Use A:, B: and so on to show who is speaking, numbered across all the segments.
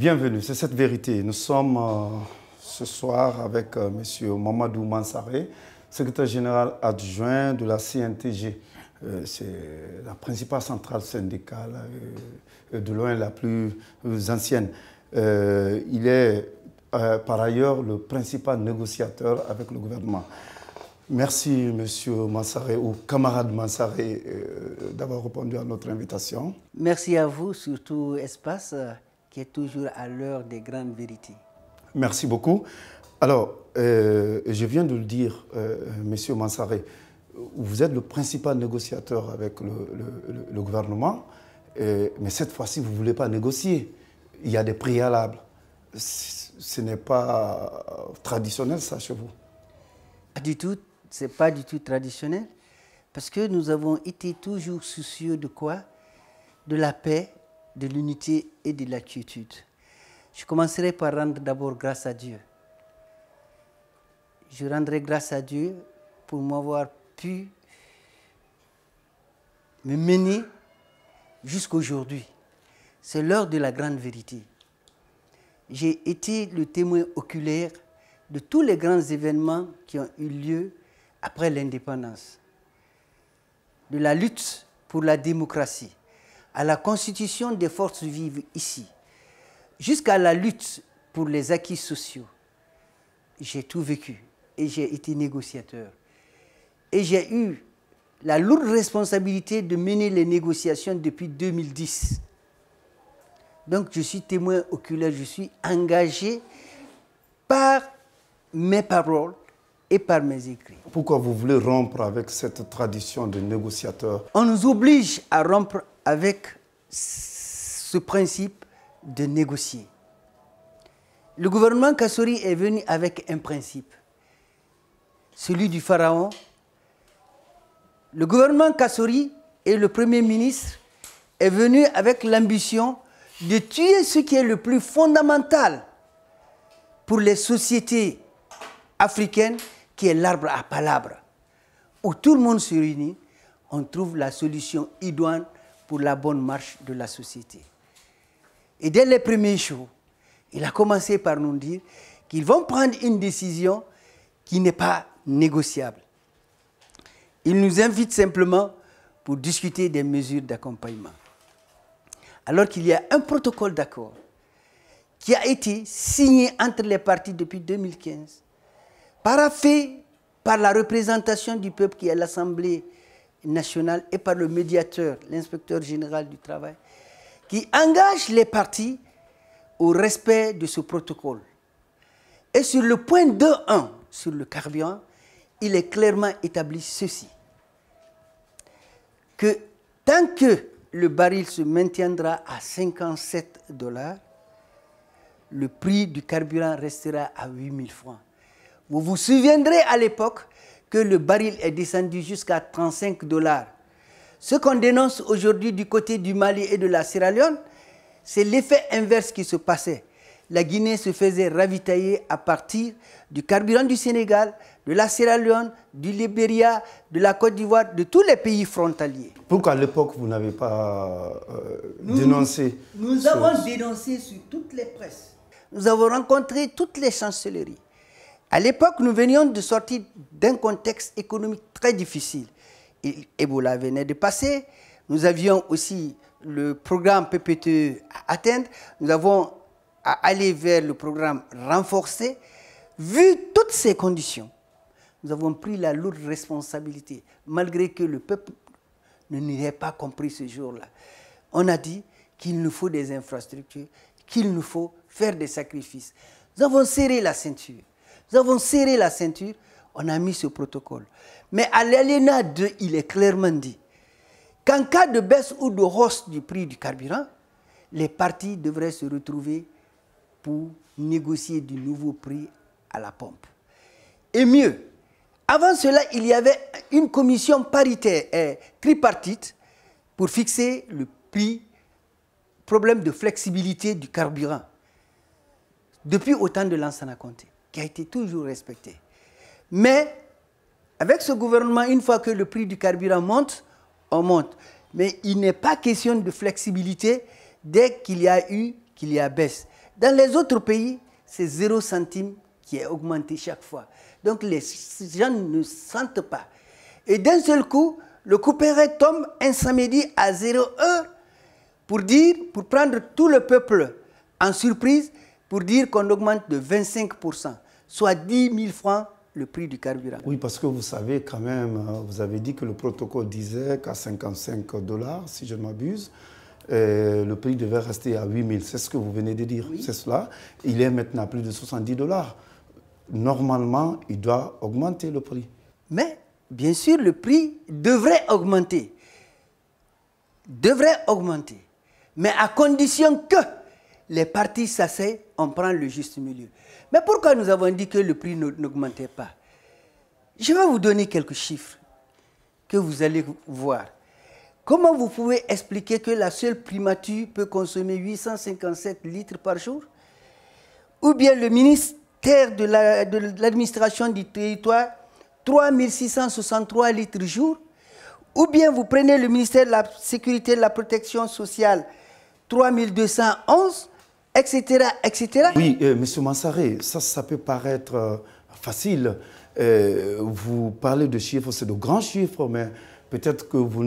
A: Bienvenue, c'est cette vérité. Nous sommes ce soir avec M. Mamadou Mansaré, secrétaire général adjoint de la CNTG. C'est la principale centrale syndicale, de loin la plus ancienne. Il est par ailleurs le principal négociateur avec le gouvernement. Merci M. Mansaré ou camarade Mansaré d'avoir répondu à notre invitation.
B: Merci à vous, surtout Espace, qui est toujours à l'heure des grandes vérités.
A: Merci beaucoup. Alors, je viens de le dire, M. Mansaré, vous êtes le principal négociateur avec le gouvernement, mais cette fois-ci, vous ne voulez pas négocier. Il y a des préalables. Ce n'est pas traditionnel, ça, chez vous?
B: Pas du tout, ce n'est pas du tout traditionnel, parce que nous avons été toujours soucieux de quoi? De la paix, de l'unité et de la quiétude. Je commencerai par rendre d'abord grâce à Dieu. Je rendrai grâce à Dieu pour m'avoir pu me mener jusqu'aujourd'hui. C'est l'heure de la grande vérité. J'ai été le témoin oculaire de tous les grands événements qui ont eu lieu après l'indépendance. De la lutte pour la démocratie, à la constitution des forces vives ici, jusqu'à la lutte pour les acquis sociaux. J'ai tout vécu et j'ai été négociateur. Et j'ai eu la lourde responsabilité de mener les négociations depuis 2010. Donc je suis témoin oculaire, je suis engagé par mes paroles et par mes écrits.
A: Pourquoi vous voulez rompre avec cette tradition de négociateur?
B: On nous oblige à rompre avec ce principe de négocier. Le gouvernement Kassori est venu avec un principe, celui du pharaon. Le gouvernement Kassori et le Premier ministre est venu avec l'ambition de tuer ce qui est le plus fondamental pour les sociétés africaines, qui est l'arbre à palabres, où tout le monde se réunit, on trouve la solution idoine pour la bonne marche de la société. Et dès les premiers jours, il a commencé par nous dire qu'ils vont prendre une décision qui n'est pas négociable. Il nous invite simplement pour discuter des mesures d'accompagnement. Alors qu'il y a un protocole d'accord qui a été signé entre les partis depuis 2015, paraphé par la représentation du peuple qui est l'Assemblée nationale et par le médiateur, l'inspecteur général du travail, qui engage les partis au respect de ce protocole. Et sur le point 2.1, sur le carburant, il est clairement établi ceci, que tant que le baril se maintiendra à 57 $, le prix du carburant restera à 8 000 francs. Vous vous souviendrez à l'époque que le baril est descendu jusqu'à 35 $. Ce qu'on dénonce aujourd'hui du côté du Mali et de la Sierra Leone, c'est l'effet inverse qui se passait. La Guinée se faisait ravitailler à partir du carburant du Sénégal, de la Sierra Leone, du Libéria, de la Côte d'Ivoire, de tous les pays frontaliers.
A: Pourquoi à l'époque vous n'avez pas dénoncé?
B: Nous avons dénoncé sur toutes les presses. Nous avons rencontré toutes les chancelleries. À l'époque, nous venions de sortir d'un contexte économique très difficile. Ebola venait de passer. Nous avions aussi le programme PPTE à atteindre. Nous avons à aller vers le programme renforcé. Vu toutes ces conditions, nous avons pris la lourde responsabilité, malgré que le peuple ne nous ait pas compris ce jour-là. On a dit qu'il nous faut des infrastructures, qu'il nous faut faire des sacrifices. Nous avons serré la ceinture. Nous avons serré la ceinture, on a mis ce protocole. Mais à l'alinéa 2, il est clairement dit qu'en cas de baisse ou de hausse du prix du carburant, les partis devraient se retrouver pour négocier du nouveau prix à la pompe. Et mieux, avant cela, il y avait une commission paritaire et tripartite pour fixer le prix, problème de flexibilité du carburant, depuis au temps de Lansana Conté, qui a été toujours respecté. Mais avec ce gouvernement, une fois que le prix du carburant monte, on monte. Mais il n'est pas question de flexibilité dès qu'il y a baisse. Dans les autres pays, c'est 0 centime qui est augmenté chaque fois. Donc les gens ne sentent pas. Et d'un seul coup, le couperet tombe un samedi à 0 heure pour prendre tout le peuple en surprise, pour dire qu'on augmente de 25%, soit 10 000 francs le prix du carburant.
A: Oui, parce que vous savez quand même, vous avez dit que le protocole disait qu'à 55 $, si je ne m'abuse, le prix devait rester à 8 000. C'est ce que vous venez de dire, oui. C'est cela. Il est maintenant à plus de 70 $. Normalement, il doit augmenter le prix.
B: Mais, bien sûr, le prix devrait augmenter. Devrait augmenter. Mais à condition que les partis s'asseyent, on prend le juste milieu. Mais pourquoi nous avons dit que le prix n'augmentait pas? Je vais vous donner quelques chiffres que vous allez voir. Comment vous pouvez expliquer que la seule primature peut consommer 857 litres par jour? Ou bien le ministère de l'administration du territoire, 3663 litres jour? Ou bien vous prenez le ministère de la Sécurité et de la Protection sociale, 3211, etc., etc.
A: Oui, M. Mansaré, ça peut paraître facile. Vous parlez de chiffres, c'est de grands chiffres, mais peut-être que vous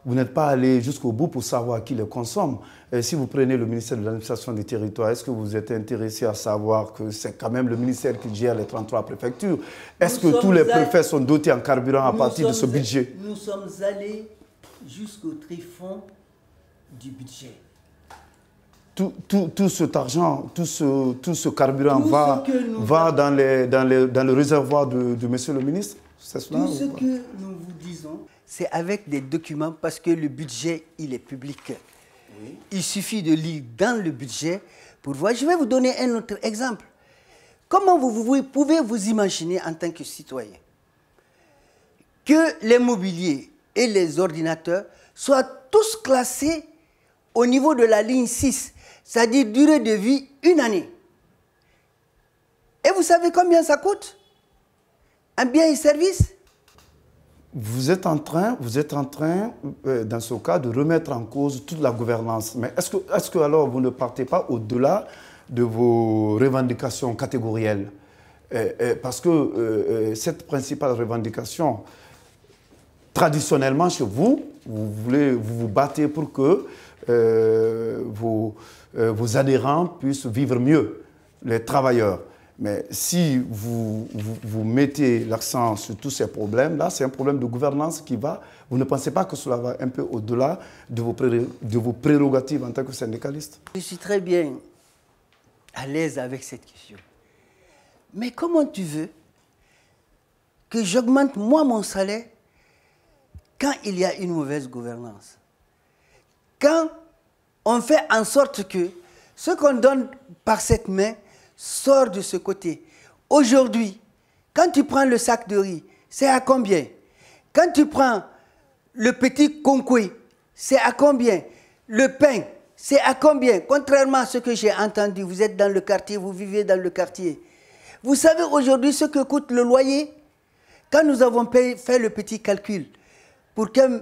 A: n'êtes pas allé jusqu'au bout pour savoir qui les consomme. Si vous prenez le ministère de l'administration des territoires, est-ce que vous êtes intéressé à savoir que c'est quand même le ministère qui gère les 33 préfectures? Est-ce que tous les préfets sont dotés en carburant à partir de ce budget?
B: Nous sommes allés jusqu'au tréfonds du budget.
A: Tout cet argent, tout ce carburant va dans le réservoir de monsieur le ministre? C'est cela?
B: Tout ce que nous vous disons, c'est avec des documents parce que le budget, il est public. Oui. Il suffit de lire dans le budget pour voir. Je vais vous donner un autre exemple. Comment vous pouvez vous imaginer en tant que citoyen que les mobiliers et les ordinateurs soient tous classés au niveau de la ligne 6, c'est-à-dire durée de vie 1 année. Et vous savez combien ça coûte? Un bien et service?
A: Vous êtes en train, dans ce cas, de remettre en cause toute la gouvernance. Mais est-ce que alors vous ne partez pas au-delà de vos revendications catégorielles? Parce que cette principale revendication, traditionnellement chez vous, vous battez pour que vos adhérents puissent vivre mieux, les travailleurs. Mais si vous mettez l'accent sur tous ces problèmes-là, c'est un problème de gouvernance qui va... Vous ne pensez pas que cela va un peu au-delà de vos prérogatives en tant que syndicaliste?
B: Je suis très bien à l'aise avec cette question. Mais comment tu veux que j'augmente moi mon salaire quand il y a une mauvaise gouvernance? Quand on fait en sorte que ce qu'on donne par cette main sort de ce côté. Aujourd'hui, quand tu prends le sac de riz, c'est à combien? Quand tu prends le petit concoui, c'est à combien? Le pain, c'est à combien? Contrairement à ce que j'ai entendu, vous êtes dans le quartier, vous vivez dans le quartier. Vous savez aujourd'hui ce que coûte le loyer? Quand nous avons fait le petit calcul, pour qu'un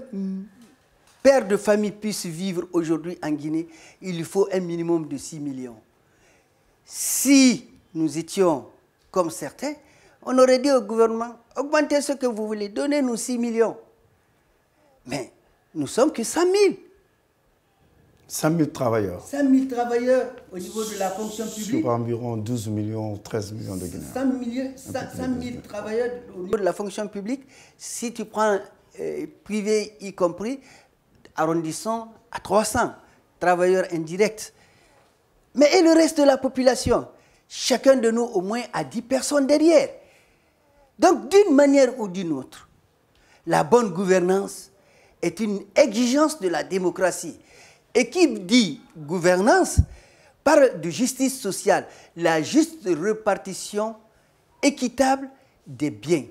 B: père de famille puisse vivre aujourd'hui en Guinée, il lui faut un minimum de 6 millions. Si nous étions comme certains, on aurait dit au gouvernement, augmentez ce que vous voulez, donnez-nous 6 millions. Mais nous sommes que 100 000.
A: 100 000 travailleurs.
B: 100 000 travailleurs au niveau de la fonction publique.
A: Sur environ 12 millions, 13 millions de Guinéens.
B: 100 000 travailleurs au niveau de la fonction publique. Si tu prends privé y compris, arrondissons à 300 travailleurs indirects. Mais et le reste de la population? Chacun de nous au moins a 10 personnes derrière. Donc d'une manière ou d'une autre, la bonne gouvernance est une exigence de la démocratie. Et qui dit gouvernance parle de justice sociale, la juste répartition équitable des biens.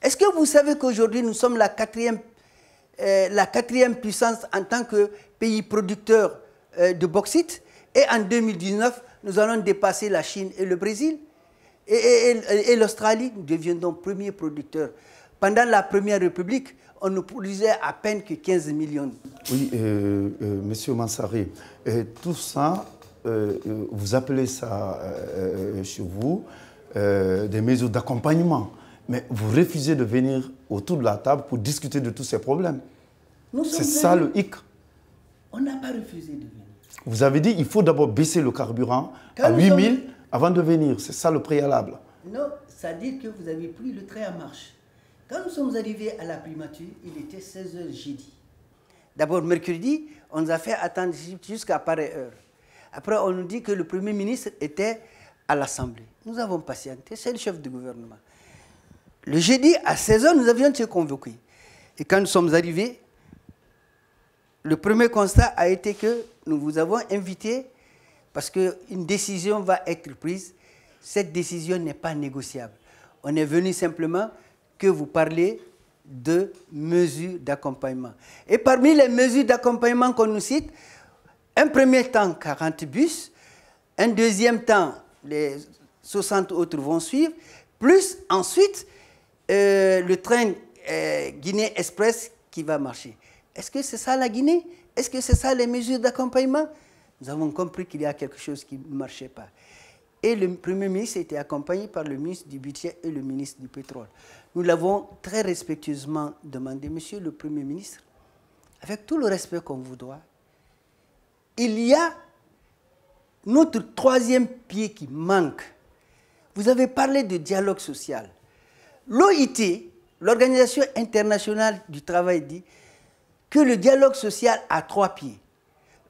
B: Est-ce que vous savez qu'aujourd'hui nous sommes la quatrième puissance en tant que pays producteur de bauxite? Et en 2019, nous allons dépasser la Chine et le Brésil. Et l'Australie, nous deviendrons premier producteur. Pendant la Première République, on ne produisait à peine que 15 millions.
A: Oui, Monsieur Mansaré, tout ça vous appelez ça chez vous des mesures d'accompagnement, mais vous refusez de venir autour de la table pour discuter de tous ces problèmes. C'est ça le hic.
B: On n'a pas refusé de venir.
A: Vous avez dit qu'il faut d'abord baisser le carburant à 8 000 avant de venir. C'est ça le préalable.
B: Non, ça dit que vous avez pris le train en marche. Quand nous sommes arrivés à la primature, il était 16h jeudi. D'abord, mercredi, on nous a fait attendre jusqu'à pareille heure. Après, on nous dit que le Premier ministre était à l'Assemblée. Nous avons patienté, c'est le chef du gouvernement. Le jeudi, à 16h, nous avions été convoqués. Et quand nous sommes arrivés, le premier constat a été que nous vous avons invité parce qu'une décision va être prise. Cette décision n'est pas négociable. On est venu simplement que vous parlez de mesures d'accompagnement. Et parmi les mesures d'accompagnement qu'on nous cite, un premier temps, 40 bus, un deuxième temps, les 60 autres vont suivre, plus ensuite le train Guinée Express qui va marcher. Est-ce que c'est ça la Guinée? Est-ce que c'est ça les mesures d'accompagnement? Nous avons compris qu'il y a quelque chose qui ne marchait pas. Et le Premier ministre était accompagné par le ministre du Budget et le ministre du Pétrole. Nous l'avons très respectueusement demandé, Monsieur le Premier ministre, avec tout le respect qu'on vous doit, il y a notre troisième pied qui manque. Vous avez parlé de dialogue social. L'OIT, l'Organisation internationale du travail, dit que le dialogue social a 3 pieds.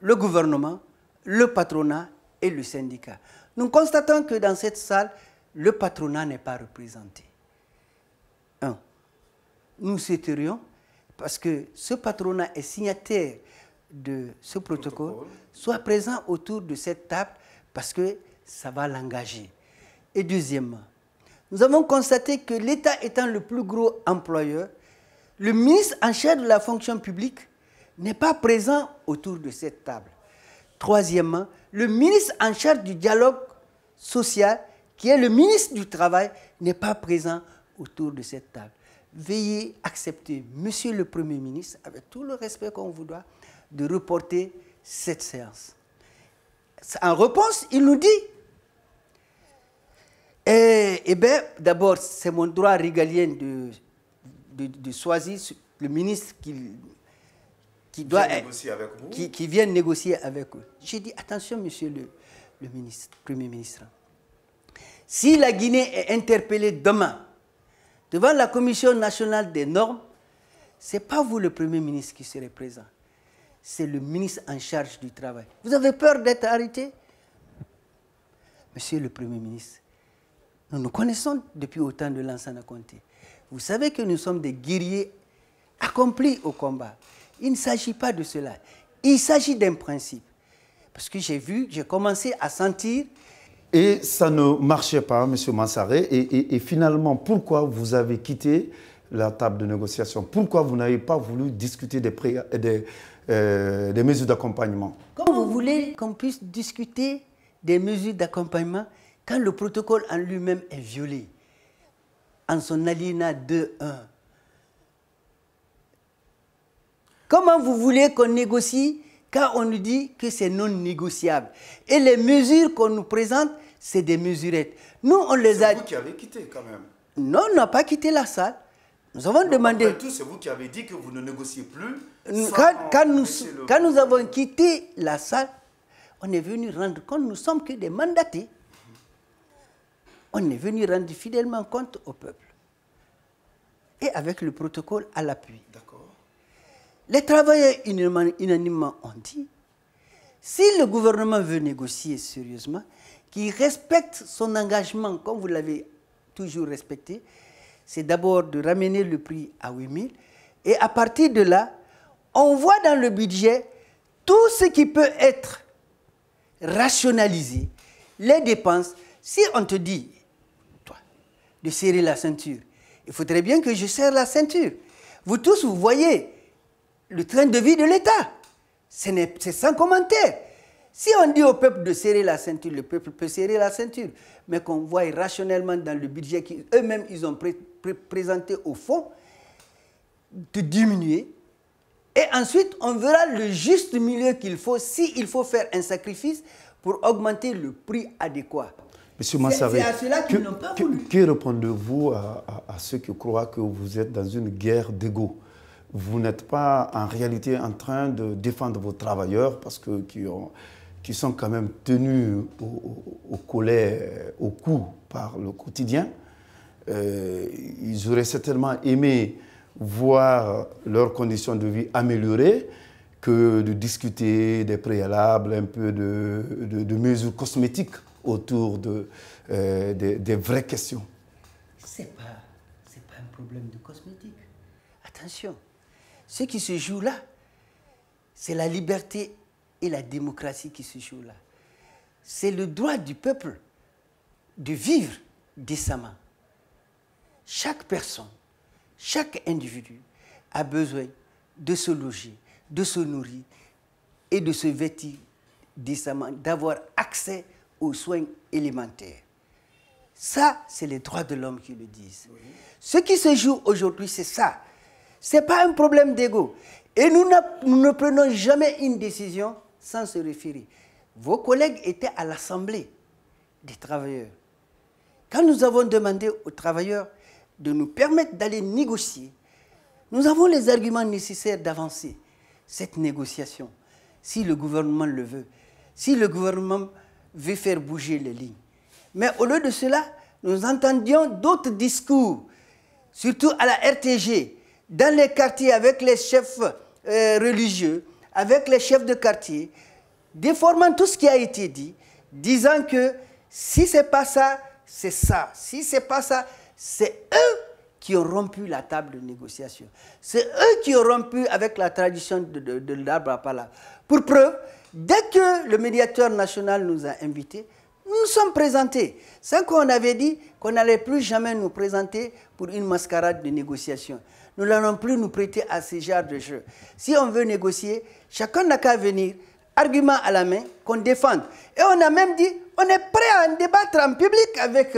B: Le gouvernement, le patronat et le syndicat. Nous constatons que dans cette salle, le patronat n'est pas représenté. Nous souhaiterions, parce que ce patronat est signataire de ce protocole, soit présent autour de cette table parce que ça va l'engager. Et deuxièmement, nous avons constaté que l'État étant le plus gros employeur, le ministre en charge de la fonction publique n'est pas présent autour de cette table. Troisièmement, le ministre en charge du dialogue social, qui est le ministre du Travail, n'est pas présent autour de cette table. Veuillez accepter, Monsieur le Premier ministre, avec tout le respect qu'on vous doit, de reporter cette séance. En réponse, il nous dit, bien, d'abord, c'est mon droit régalien de choisir le ministre qui doit
A: négocier avec vous.
B: Qui vient négocier avec eux. J'ai dit, attention, Monsieur le ministre, Premier ministre. Si la Guinée est interpellée demain devant la Commission nationale des normes, ce n'est pas vous le Premier ministre qui serez présent. C'est le ministre en charge du travail. Vous avez peur d'être arrêté? Monsieur le Premier ministre, nous nous connaissons depuis autant de Lansana Conté. Vous savez que nous sommes des guerriers accomplis au combat. Il ne s'agit pas de cela. Il s'agit d'un principe. Parce que j'ai commencé à sentir...
A: Et ça ne marchait pas, M. Mansaré. Et finalement, pourquoi vous avez quitté la table de négociation? Pourquoi vous n'avez pas voulu discuter des mesures d'accompagnement?
B: Comment vous voulez qu'on puisse discuter des mesures d'accompagnement quand le protocole en lui-même est violé, en son alinéa 2.1? Comment vous voulez qu'on négocie quand on nous dit que c'est non négociable? Et les mesures qu'on nous présente, c'est des mesurettes. Nous, on les a...
A: C'est vous qui avez quitté quand même.
B: Non, on n'a pas quitté la salle. Nous avons demandé...
A: Après tout, c'est vous qui avez dit que vous ne négociez plus.
B: Quand nous avons quitté la salle, on est venu rendre compte, nous ne sommes que des mandatés. On est venu rendre fidèlement compte au peuple. Et avec le protocole à l'appui.
A: D'accord.
B: Les travailleurs unanimement ont dit, si le gouvernement veut négocier sérieusement, qu'il respecte son engagement comme vous l'avez toujours respecté, c'est d'abord de ramener le prix à 8 000. Et à partir de là, on voit dans le budget tout ce qui peut être rationalisé, les dépenses. Si on te dit, toi, de serrer la ceinture, il faudrait bien que je serre la ceinture. Vous tous, vous voyez le train de vie de l'État. C'est sans commentaire. Si on dit au peuple de serrer la ceinture, le peuple peut serrer la ceinture. Mais qu'on voit rationnellement dans le budget qu'eux-mêmes ils ont présenté au fond, de diminuer. Et ensuite, on verra le juste milieu qu'il faut, s'il faut faire un sacrifice pour augmenter le prix adéquat.
A: Monsieur Mansaré,
B: c'est à cela qu'ils n'ont pas voulu.
A: Que répondez-vous à ceux qui croient que vous êtes dans une guerre d'ego? Vous n'êtes pas en réalité en train de défendre vos travailleurs parce que qui sont quand même tenus au collet, au cou par le quotidien. Ils auraient certainement aimé voir leurs conditions de vie améliorées que de discuter des préalables, un peu de mesures cosmétiques autour des vraies questions.
B: Ce n'est pas un problème de cosmétique. Attention, ce qui se joue là, c'est la liberté et la démocratie qui se jouent là. C'est le droit du peuple de vivre décemment. Chaque personne, chaque individu a besoin de se loger, de se nourrir et de se vêtir décemment, d'avoir accès aux soins élémentaires. Ça, c'est les droits de l'homme qui le disent. Oui. Ce qui se joue aujourd'hui, c'est ça. Ce n'est pas un problème d'ego. Et nous ne prenons jamais une décision sans se référer. Vos collègues étaient à l'Assemblée des travailleurs. Quand nous avons demandé aux travailleurs de nous permettre d'aller négocier, nous avons les arguments nécessaires d'avancer cette négociation, si le gouvernement le veut, si le gouvernement veut faire bouger les lignes. Mais au lieu de cela, nous entendions d'autres discours, surtout à la RTG, dans les quartiers avec les chefs religieux, avec les chefs de quartier, déformant tout ce qui a été dit, disant que si ce n'est pas ça, c'est ça. Si ce n'est pas ça, c'est eux qui ont rompu la table de négociation. C'est eux qui ont rompu avec la tradition de l'arbre à pala. Pour preuve, dès que le médiateur national nous a invités, nous nous sommes présentés. Sans qu'on avait dit qu'on n'allait plus jamais nous présenter pour une mascarade de négociation. Nous n'allons plus nous prêter à ce genre de jeu. Si on veut négocier, chacun n'a qu'à venir, argument à la main, qu'on défende. Et on a même dit, on est prêt à en débattre en public avec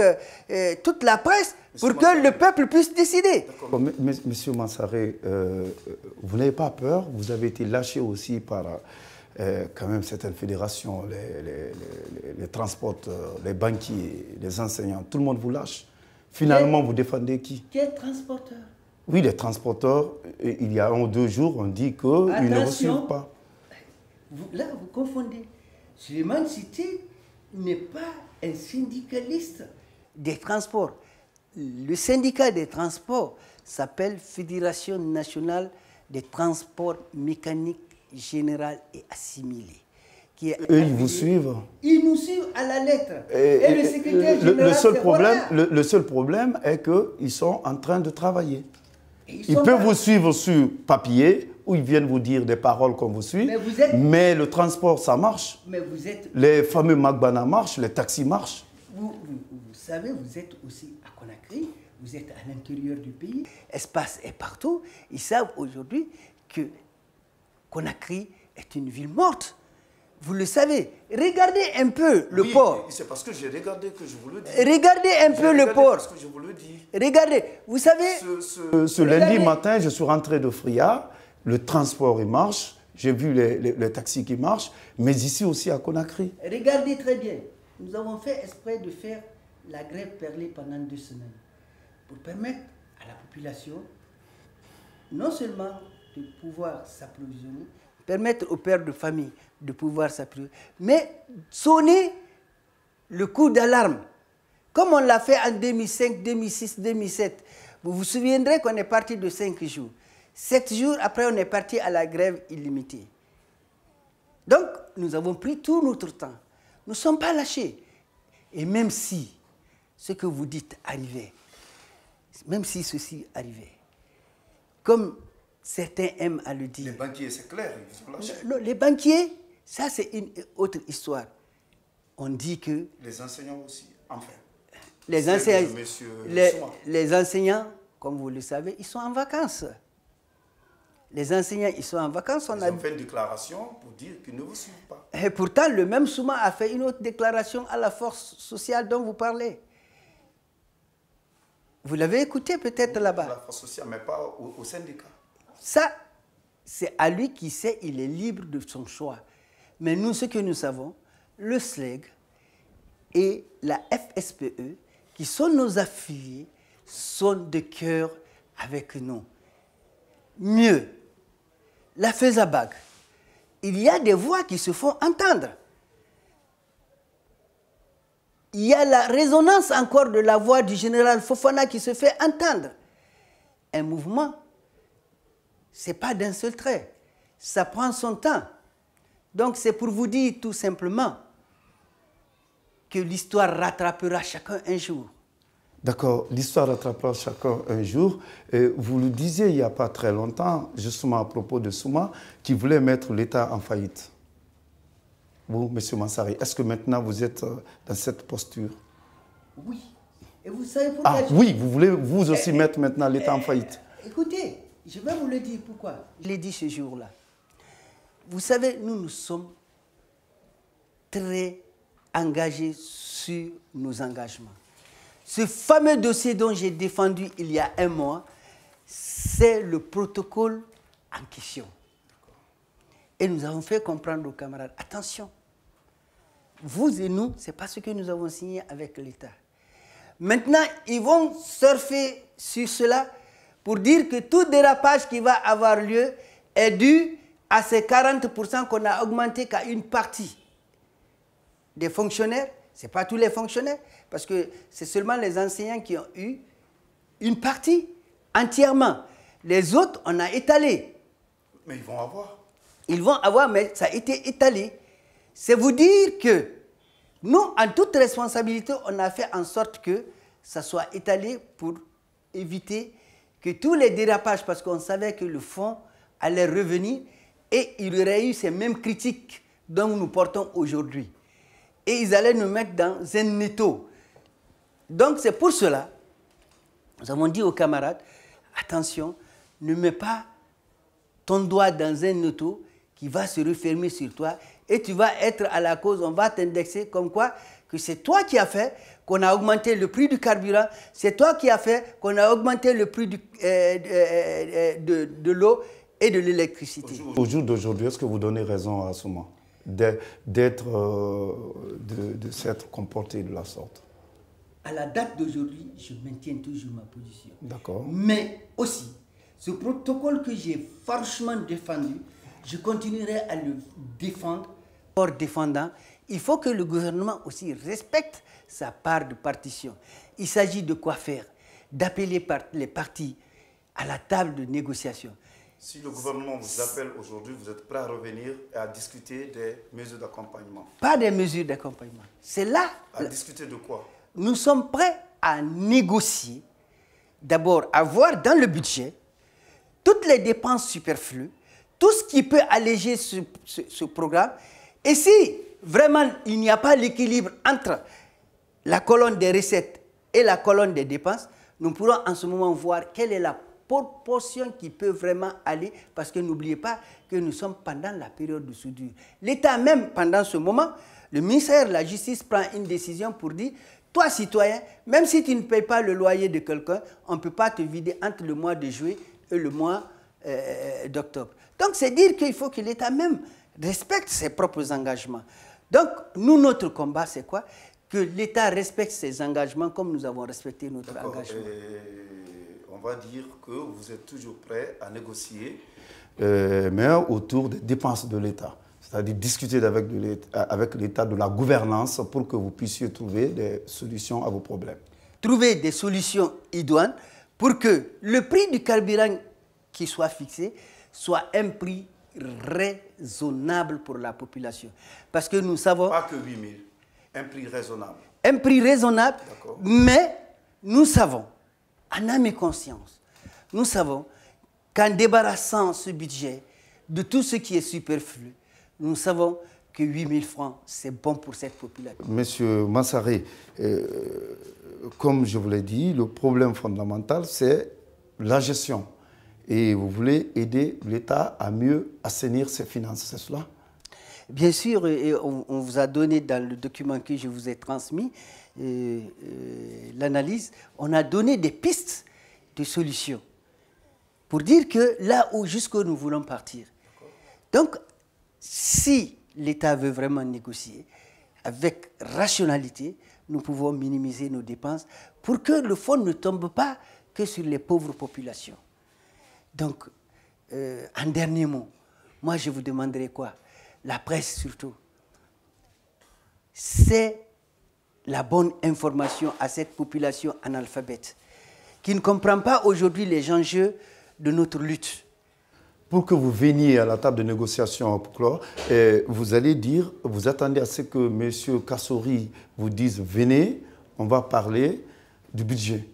B: toute la presse pour que le peuple puisse décider.
A: Monsieur Mansaré, vous n'avez pas peur? Vous avez été lâché aussi par quand même certaines fédérations, les transporteurs, les banquiers, les enseignants. Tout le monde vous lâche. Finalement, vous défendez qui?
B: Quel transporteur?
A: Oui, les transporteurs, il y a 1 ou 2 jours, on dit qu'ils ne vous suivent pas.
B: Là, vous confondez. Suleiman Cité n'est pas un syndicaliste des transports. Le syndicat des transports s'appelle Fédération nationale des transports mécaniques généraux et assimilés.
A: Eux, ils vous suivent?
B: Ils nous suivent à la lettre. Et le secrétaire général,
A: le seul problème est qu'ils sont en train de travailler. Ils peuvent vous suivre sur papier, où ils viennent vous dire des paroles qu'on vous suit, mais le transport, ça marche.
B: Mais vous êtes...
A: Les fameux Magbana marchent, les taxis marchent.
B: Vous savez, vous êtes aussi à Conakry, vous êtes à l'intérieur du pays. Espace est partout. Ils savent aujourd'hui que Conakry est une ville morte. Vous le savez. Regardez un peu le port.
A: C'est parce que j'ai regardé que je vous le dis.
B: Regardez un peu le port.
A: Parce que je vous le dis.
B: Regardez, vous savez...
A: Ce lundi matin, je suis rentré de Fria. Le transport, il marche. J'ai vu les taxis qui marchent. Mais ici aussi à Conakry.
B: Regardez très bien. Nous avons fait exprès de faire la grève perlée pendant 2 semaines. Pour permettre à la population, non seulement de pouvoir s'approvisionner, permettre aux pères de famille de pouvoir s'approvisionner, mais sonner le coup d'alarme. Comme on l'a fait en 2005, 2006, 2007. Vous vous souviendrez qu'on est parti de 5 jours. 7 jours après, on est parti à la grève illimitée. Donc, nous avons pris tout notre temps. Nous ne sommes pas lâchés. Et même si ce que vous dites arrivait, même si ceci arrivait, comme certains aiment à le dire...
A: Les banquiers, c'est clair, ils sont lâchés.
B: Non, les banquiers, ça c'est une autre histoire. On dit que...
A: Les enseignants aussi, enfin.
B: Les enseignants, comme vous le savez, ils sont en vacances. Les enseignants, ils sont en vacances.
A: Ils ont fait une déclaration pour dire qu'ils ne vous suivent pas.
B: Et pourtant, le même Souma a fait une autre déclaration à la force sociale dont vous parlez. Vous l'avez écouté peut-être là-bas.
A: La force sociale, mais pas au syndicat.
B: Ça, c'est à lui qui sait, il est libre de son choix. Mais nous, ce que nous savons, le SLEG et la FSPE, qui sont nos affiliés, sont de cœur avec nous. Mieux, la FESABAG, il y a des voix qui se font entendre. Il y a la résonance encore de la voix du général Fofana qui se fait entendre. Un mouvement, ce n'est pas d'un seul trait. Ça prend son temps. Donc c'est pour vous dire tout simplement que l'histoire rattrapera chacun un jour.
A: D'accord, l'histoire rattrapera chacun un jour. Et vous le disiez il n'y a pas très longtemps, justement à propos de Souma, qui voulait mettre l'État en faillite. Vous, M. Mansari, est-ce que maintenant vous êtes dans cette posture?
B: Oui. Et vous savez pourquoi?
A: Ah oui, vous voulez vous aussi mettre maintenant l'État en faillite?
B: Écoutez, je vais vous le dire pourquoi. Je l'ai dit ce jour-là. Vous savez, nous sommes très engagés sur nos engagements. Ce fameux dossier dont j'ai défendu il y a un mois, c'est le protocole en question. Et nous avons fait comprendre aux camarades, attention, vous et nous, ce n'est pas ce que nous avons signé avec l'État. Maintenant, ils vont surfer sur cela pour dire que tout dérapage qui va avoir lieu est dû à ces 40% qu'on a augmenté qu'à une partie des fonctionnaires. Ce n'est pas tous les fonctionnaires, parce que c'est seulement les enseignants qui ont eu une partie entièrement. Les autres, on a étalé.
A: Mais ils vont avoir.
B: Ils vont avoir, mais ça a été étalé. C'est vous dire que nous, en toute responsabilité, on a fait en sorte que ça soit étalé pour éviter que tous les dérapages, parce qu'on savait que le fonds allait revenir et il y aurait eu ces mêmes critiques dont nous portons aujourd'hui. Et ils allaient nous mettre dans un étau. Donc c'est pour cela, nous avons dit aux camarades, attention, ne mets pas ton doigt dans un étau qui va se refermer sur toi et tu vas être à la cause, on va t'indexer comme quoi que c'est toi qui as fait qu'on a augmenté le prix du carburant, c'est toi qui as fait qu'on a augmenté le prix de l'eau et de l'électricité.
A: Au jour d'aujourd'hui, est-ce que vous donnez raison à Souma de s'être comporté de la sorte?
B: À la date d'aujourd'hui, je maintiens toujours ma position.
A: D'accord.
B: Mais aussi, ce protocole que j'ai franchement défendu, je continuerai à le défendre. Hors défendant, il faut que le gouvernement aussi respecte sa part de partition. Il s'agit de quoi faire? D'appeler les partis à la table de négociation.
A: Si le gouvernement vous appelle aujourd'hui, vous êtes prêt à revenir et à discuter des mesures d'accompagnement?
B: Pas des mesures d'accompagnement. C'est là.
A: À discuter de quoi?
B: Nous sommes prêts à négocier, d'abord à voir dans le budget toutes les dépenses superflues, tout ce qui peut alléger ce programme. Et si vraiment il n'y a pas l'équilibre entre la colonne des recettes et la colonne des dépenses, nous pourrons en ce moment voir quelle est la proportion qui peut vraiment aller, parce que n'oubliez pas que nous sommes pendant la période de soudure. L'État même, pendant ce moment, le ministère de la Justice prend une décision pour dire, toi citoyen, même si tu ne payes pas le loyer de quelqu'un, on ne peut pas te vider entre le mois de juillet et le mois d'octobre. Donc c'est dire qu'il faut que l'État même respecte ses propres engagements. Donc nous, notre combat, c'est quoi? Que l'État respecte ses engagements comme nous avons respecté notre engagement.
A: On va dire que vous êtes toujours prêt à négocier, mais autour des dépenses de l'État. C'est-à-dire discuter avec l'État de la gouvernance pour que vous puissiez trouver des solutions à vos problèmes.
B: Trouver des solutions idoines pour que le prix du carburant qui soit fixé soit un prix raisonnable pour la population. Parce que nous savons...
A: Pas que 8 000, un prix raisonnable.
B: Un prix raisonnable, mais nous savons, en âme et conscience, nous savons qu'en débarrassant ce budget de tout ce qui est superflu, nous savons que 8 000 francs, c'est bon pour cette population.
A: Monsieur Mansari, comme je vous l'ai dit, le problème fondamental, c'est la gestion. Et vous voulez aider l'État à mieux assainir ses finances, c'est cela?
B: Bien sûr, et on vous a donné dans le document que je vous ai transmis, l'analyse, on a donné des pistes de solutions pour dire que là où jusqu'où nous voulons partir. Donc, si l'État veut vraiment négocier, avec rationalité, nous pouvons minimiser nos dépenses pour que le fonds ne tombe pas que sur les pauvres populations. Donc, en dernier mot, moi je vous demanderai quoi? La presse surtout, c'est la bonne information à cette population analphabète qui ne comprend pas aujourd'hui les enjeux de notre lutte.
A: Pour que vous veniez à la table de négociation pour clore, vous allez dire, vous attendez à ce que M. Kassori vous dise, venez, on va parler du budget.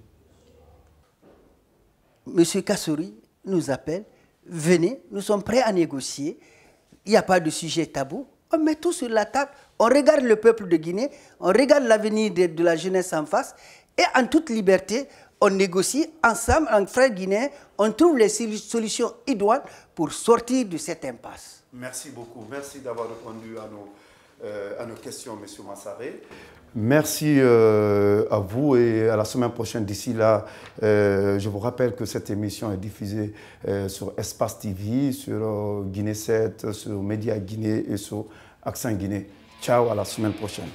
B: M. Kassori nous appelle, venez, nous sommes prêts à négocier, il n'y a pas de sujet tabou, on met tout sur la table, on regarde le peuple de Guinée, on regarde l'avenir de la jeunesse en face, et en toute liberté, on négocie ensemble, en frères guinéens, on trouve les solutions idoines pour sortir de cette impasse.
A: Merci beaucoup. Merci d'avoir répondu à nos questions, M. Mansaré. Merci à vous et à la semaine prochaine. D'ici là, je vous rappelle que cette émission est diffusée sur Espace TV, sur Guinée 7, sur Média Guinée et sur Accent Guinée. Ciao, à la semaine prochaine.